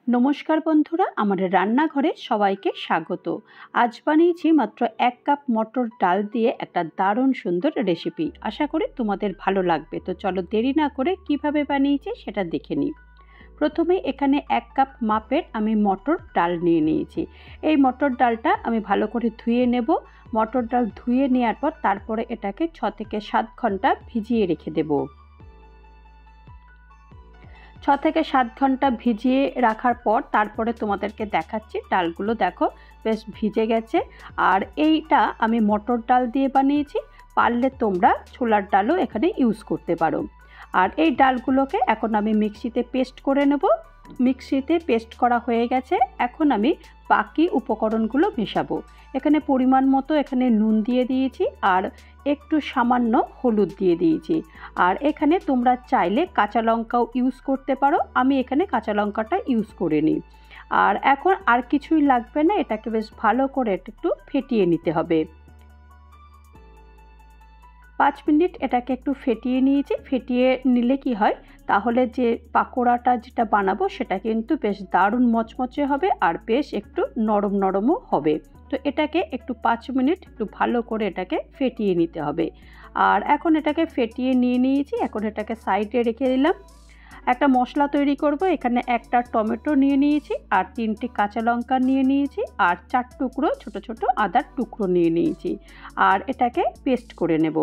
নমস্কার বন্ধুরা, আমার রান্নাঘরে সবাইকে স্বাগত। আজ বানিয়েছি মাত্র 1 কাপ মটর ডাল দিয়ে একটা দারুণ সুন্দর রেসিপি। আশা করি তোমাদের ভালো লাগবে। তো চলো দেরি না করে কিভাবে বানিয়েছি সেটা দেখে নিই। প্রথমে এখানে 1 কাপ মাপের আমি মটর ডাল নিয়ে নিয়েছি। এই মটর ডালটা আমি ভালো করে ধুয়ে নেব। মটর ডাল ধুয়ে নেওয়ার পর তারপরে এটাকে 6 থেকে 7 ঘন্টা ভিজিয়ে রেখে দেবো। 6 থেকে 7 ঘন্টা ভিজিয়ে রাখার পর তারপরে তোমাদেরকে দেখাচ্ছি। ডালগুলো দেখো বেশ ভিজে গেছে। আর এইটা আমি মটর ডাল দিয়ে বানিয়েছি, পারলে তোমরা ছোলার ডালও এখানে ইউজ করতে পারো। আর এই ডালগুলোকে এখন আমি মিক্সিতে পেস্ট করে নেব। মিক্সিতে পেস্ট করা হয়ে গেছে। এখন আমি বাকি উপকরণগুলো মেশাবো। এখানে পরিমাণ মতো এখানে নুন দিয়ে দিয়েছি আর একটু সামান্য হলুদ দিয়ে দিয়েছি। আর এখানে তোমরা চাইলে কাঁচা লঙ্কাও ইউজ করতে পারো, আমি এখানে কাঁচা লঙ্কাটা ইউজ করে নিই। আর এখন আর কিছুই লাগবে না, এটাকে বেশ ভালো করে একটু ফেটিয়ে নিতে হবে। 5 মিনিট এটাকে একটু ফেটিয়ে নিয়েছি। ফেটিয়ে নিলে কি হয়, তাহলে যে পাকোড়াটা যেটা বানাবো সেটা কিন্তু বেশ দারুণ মচমচে হবে আর বেশ একটু নরম নরমও হবে। তো এটাকে একটু 5 মিনিট একটু ভালো করে এটাকে ফেটিয়ে নিতে হবে। আর এখন এটাকে ফেটিয়ে নিয়ে নিয়েছি। এখন এটাকে সাইডে রেখে দিলাম। একটা মশলা তৈরি করব। এখানে একটা টমেটো নিয়ে নিয়েছি আর 3টে কাঁচা লঙ্কা নিয়ে নিয়েছি আর 4 টুকরো ছোট ছোট আদার টুকরো নিয়ে নিয়েছি। আর এটাকে পেস্ট করে নেব।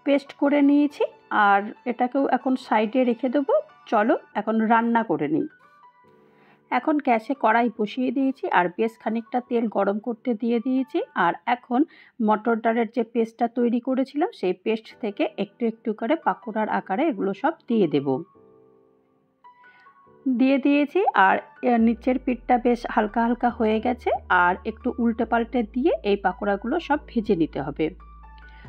পেস্ট করে নিয়েছি আর এটাকেও এখন সাইডে রেখে দেবো। চলো এখন রান্না করে নিই। এখন গ্যাসে কড়াই বসিয়ে দিয়েছি আর বেশ খানিকটা তেল গরম করতে দিয়ে দিয়েছি। আর এখন মটর ডালের যে পেস্টটা তৈরি করেছিলাম সেই পেস্ট থেকে একটু একটু করে পাকোড়ার আকারে এগুলো সব দিয়ে দেব। দিয়ে দিয়েছি আর নিচের পিঠটা বেশ হালকা হালকা হয়ে গেছে। আর একটু উল্টে পাল্টে দিয়ে এই পাকোড়াগুলো সব ভেজে নিতে হবে।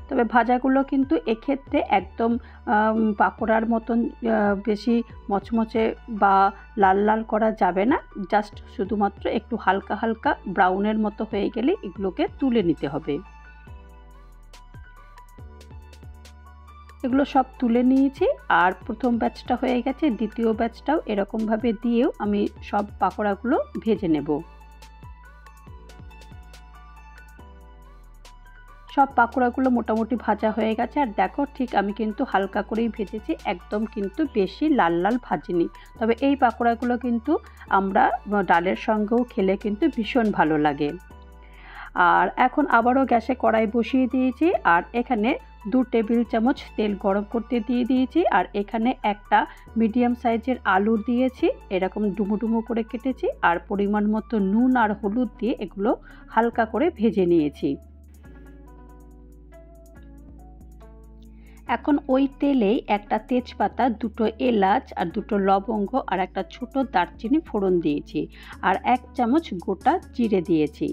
তবে ভাজাগুলো কিন্তু এক্ষেত্রে একদম পাকোড়ার মতন বেশি মচমচে বা লাল লাল করা যাবে না। জাস্ট শুধুমাত্র একটু হালকা হালকা ব্রাউনের মতো হয়ে গেলে এগুলোকে তুলে নিতে হবে। এগুলো সব তুলে নিয়েছি আর প্রথম ব্যাচটা হয়ে গেছে, দ্বিতীয় ব্যাচটাও এরকমভাবে দিয়েও আমি সব পাকোড়াগুলো ভেজে নেব। সব পাকোড়াগুলো মোটামুটি ভাজা হয়ে গেছে। আর দেখো ঠিক আমি কিন্তু হালকা করেই ভেজেছি, একদম কিন্তু বেশি লাল লাল ভাজিনি। তবে এই পাকোড়াগুলো কিন্তু আমরা ডালের সঙ্গেও খেলে কিন্তু ভীষণ ভালো লাগে। আর এখন আবারও গ্যাসে কড়াই বসিয়ে দিয়েছি আর এখানে 2 টেবিল চামচ তেল গরম করতে দিয়ে দিয়েছি। আর এখানে একটা মিডিয়াম সাইজের আলু দিয়েছি, এরকম ডুমো ডুমো করে কেটেছি। আর পরিমাণ মতো নুন আর হলুদ দিয়ে এগুলো হালকা করে ভেজে নিয়েছি। এখন ওই তেলেই একটা তেজপাতা, 2টো এলাচ আর 2টো লবঙ্গ আর একটা ছোট দারচিনি ফোড়ন দিয়েছি আর 1 চামচ গোটা জিরে দিয়েছি।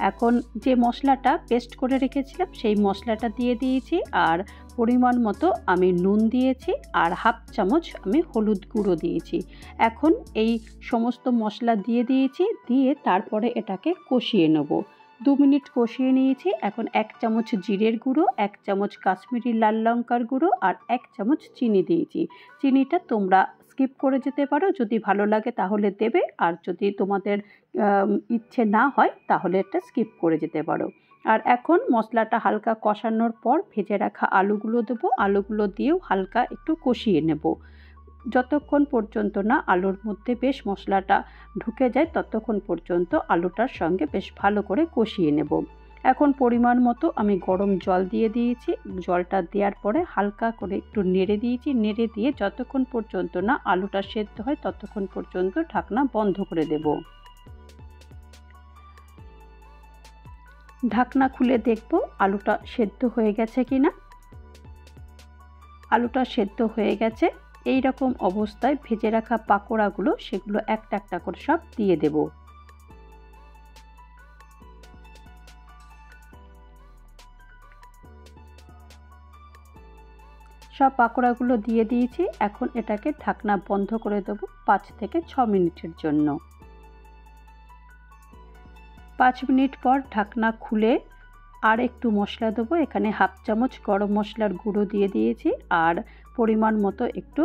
এখন যে মশলাটা পেস্ট করে রেখেছিলাম সেই মশলাটা দিয়ে দিয়েছি আর পরিমাণ মতো আমি নুন দিয়েছি আর 1/2 চামচ আমি হলুদ গুঁড়ো দিয়েছি। এখন এই সমস্ত মশলা দিয়ে দিয়েছি, দিয়ে তারপরে এটাকে কষিয়ে নেব। 2 মিনিট কষিয়ে নিয়েছি। এখন 1 চামচ জিরের গুঁড়ো, 1 চামচ কাশ্মীরি লাল লঙ্কার গুঁড়ো আর 1 চামচ চিনি দিয়েছি। চিনিটা তোমরা স্কিপ করে যেতে পারো, যদি ভালো লাগে তাহলে দেবে, আর যদি তোমাদের ইচ্ছে না হয় তাহলে এটা স্কিপ করে যেতে পারো। আর এখন মশলাটা হালকা কষানোর পর ভেজে রাখা আলুগুলো দেবো। আলুগুলো দিয়েও হালকা একটু কষিয়ে নেব। যতক্ষণ পর্যন্ত না আলুর মধ্যে বেশ মশলাটা ঢুকে যায় ততক্ষণ পর্যন্ত আলুটার সঙ্গে বেশ ভালো করে কষিয়ে নেব। এখন পরিমাণ মতো আমি গরম জল দিয়ে দিয়েছি। জলটা দেওয়ার পরে হালকা করে একটু নেড়ে দিয়েছি। নেড়ে দিয়ে যতক্ষণ পর্যন্ত না আলুটা সেদ্ধ হয় ততক্ষণ পর্যন্ত ঢাকনা বন্ধ করে দেব। ঢাকনা খুলে দেখব আলুটা সেদ্ধ হয়ে গেছে কিনা। আলুটা সেদ্ধ হয়ে গেছে। এই রকম অবস্থায় ভেজে রাখা পাকোড়াগুলো সেগুলো একটা একটা করে সব দিয়ে দেব। সব পাকোড়াগুলো দিয়ে দিয়েছি। এখন এটাকে ঢাকনা বন্ধ করে দেব 5 থেকে 6 মিনিটের জন্য। 5 মিনিট পর ঢাকনা খুলে আর একটু মশলা দেবো। এখানে 1/2 চামচ গরম মশলার গুঁড়ো দিয়ে দিয়েছি আর পরিমাণ মতো একটু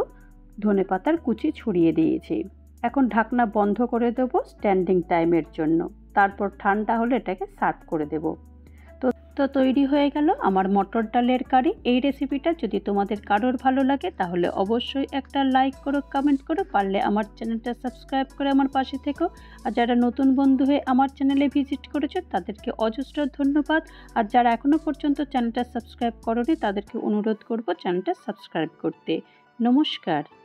ধনেপাতার কুচি ছড়িয়ে দিয়েছি। এখন ঢাকনা বন্ধ করে দেবো স্ট্যান্ডিং টাইমের জন্য। তারপর ঠান্ডা হলে এটাকে সার্ভ করে দেবো। তো তৈরি হয়ে গেল আমার মটর ডালের কারি। এই রেসিপিটা যদি তোমাদের কারোর ভালো লাগে তাহলে অবশ্যই একটা লাইক করো, কমেন্ট করো, পারলে আমার চ্যানেলটা সাবস্ক্রাইব করে আমার পাশে থেকো। আর যারা নতুন বন্ধু হয়ে আমার চ্যানেলে ভিজিট করেছো তাদেরকে অজস্র ধন্যবাদ। আর যারা এখনও পর্যন্ত চ্যানেলটা সাবস্ক্রাইব করোনি তাদেরকে অনুরোধ করব চ্যানেলটা সাবস্ক্রাইব করতে। নমস্কার।